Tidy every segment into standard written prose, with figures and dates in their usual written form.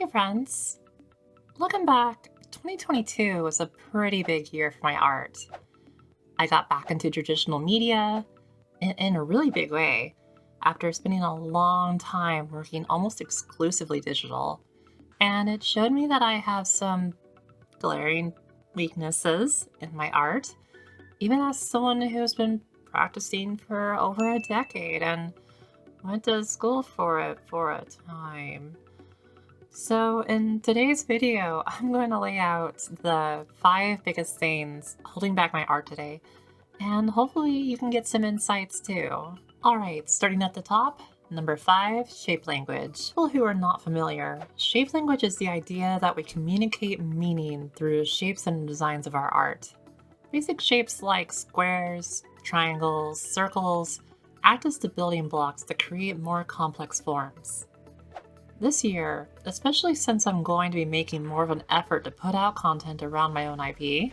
friends. Looking back, 2022 was a pretty big year for my art. I got back into traditional media in a really big way after spending a long time working almost exclusively digital. And it showed me that I have some glaring weaknesses in my art, even as someone who's been practicing for over a decade and went to school for it for a time. So in today's video, I'm going to lay out the 5 biggest things holding back my art today, and hopefully you can get some insights too. Alright, starting at the top, number 5, shape language. People who are not familiar, shape language is the idea that we communicate meaning through shapes and designs of our art. Basic shapes like squares, triangles, circles act as the building blocks to create more complex forms. This year, especially since I'm going to be making more of an effort to put out content around my own IP,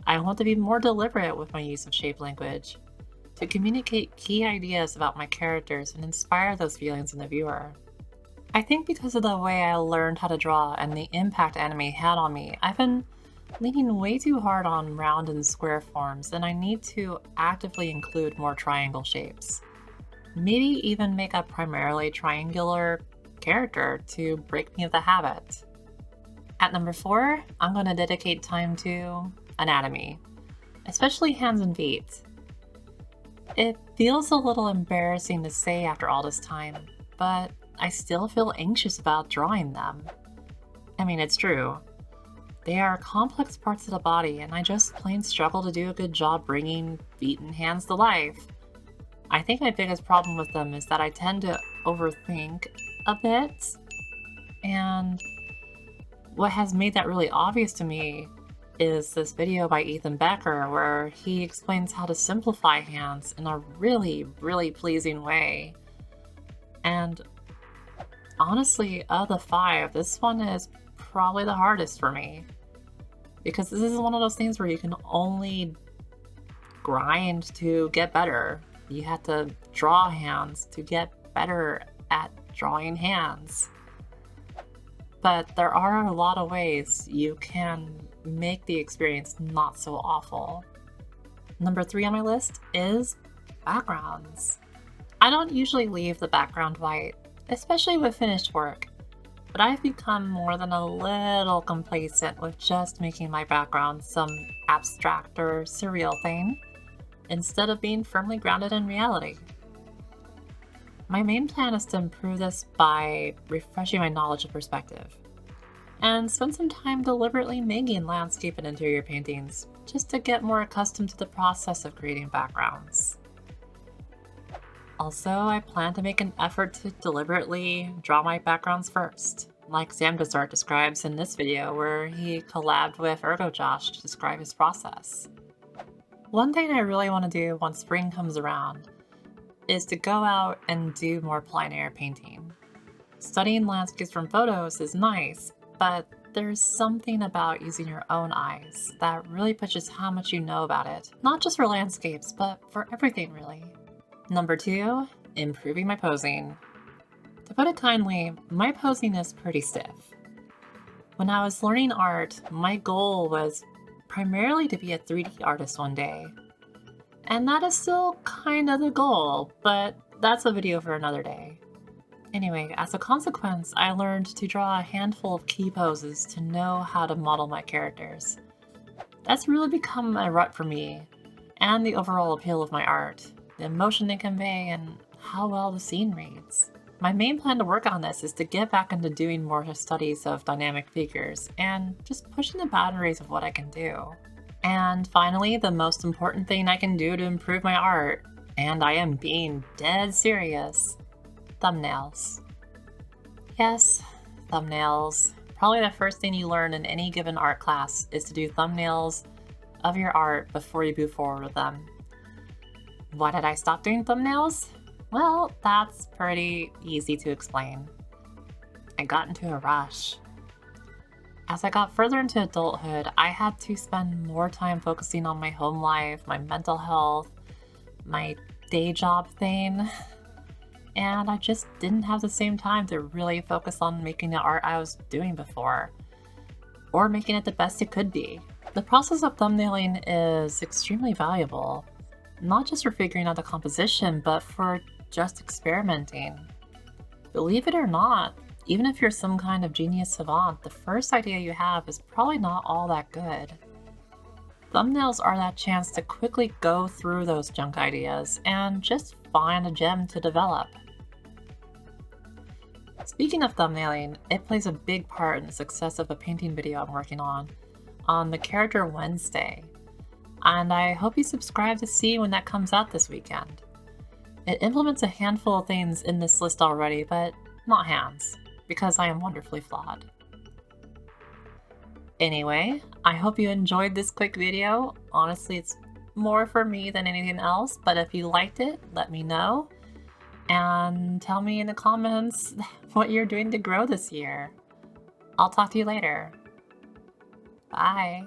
I want to be more deliberate with my use of shape language to communicate key ideas about my characters and inspire those feelings in the viewer. I think because of the way I learned how to draw and the impact anime had on me, I've been leaning way too hard on round and square forms, and I need to actively include more triangle shapes. Maybe even make a primarily triangular character to break me of the habit. At number 4, I'm going to dedicate time to anatomy, especially hands and feet. It feels a little embarrassing to say after all this time, but I still feel anxious about drawing them. I mean, it's true. They are complex parts of the body, and I just plain struggle to do a good job bringing feet and hands to life. I think my biggest problem with them is that I tend to overthink a bit, and what has made that really obvious to me is this video by Becker where he explains how to simplify hands in a really pleasing way. And honestly, of the 5, this one is probably the hardest for me, because this is one of those things where you can only grind to get better. You have to draw hands to get better at drawing hands. But there are a lot of ways you can make the experience not so awful. Number 3 on my list is backgrounds. I don't usually leave the background white, especially with finished work, but I've become more than a little complacent with just making my background some abstract or surreal thing, instead of being firmly grounded in reality. My main plan is to improve this by refreshing my knowledge of perspective, and spend some time deliberately making landscape and interior paintings, just to get more accustomed to the process of creating backgrounds. Also, I plan to make an effort to deliberately draw my backgrounds first, like Samda's art describes in this video where he collabed with Josh to describe his process. One thing I really want to do once spring comes around is to go out and do more plein air painting. Studying landscapes from photos is nice, but there's something about using your own eyes that really pushes how much you know about it, not just for landscapes, but for everything really. Number 2, improving my posing. To put it kindly, my posing is pretty stiff. When I was learning art, my goal was primarily to be a 3D artist one day. And that is still kind of the goal, but that's a video for another day. Anyway, as a consequence, I learned to draw a handful of key poses to know how to model my characters. That's really become a rut for me, and the overall appeal of my art, the emotion they convey, and how well the scene reads. My main plan to work on this is to get back into doing more studies of dynamic figures, and just pushing the boundaries of what I can do. And finally, the most important thing I can do to improve my art, and I am being dead serious, thumbnails. Yes, thumbnails. Probably the first thing you learn in any given art class is to do thumbnails of your art before you move forward with them. Why did I stop doing thumbnails? Well, that's pretty easy to explain. I got into a rush. As I got further into adulthood, I had to spend more time focusing on my home life, my mental health, my day job thing, and I just didn't have the same time to really focus on making the art I was doing before, or making it the best it could be. The process of thumbnailing is extremely valuable, not just for figuring out the composition, but for just experimenting. Believe it or not, even if you're some kind of genius savant, the first idea you have is probably not all that good. Thumbnails are that chance to quickly go through those junk ideas and just find a gem to develop. Speaking of thumbnailing, it plays a big part in the success of a painting video I'm working on the character Wednesday, and I hope you subscribe to see when that comes out this weekend. It implements a handful of things in this list already, but not hands, because I am wonderfully flawed. Anyway, I hope you enjoyed this quick video. Honestly, it's more for me than anything else, but if you liked it, let me know. And tell me in the comments what you're doing to grow this year. I'll talk to you later. Bye.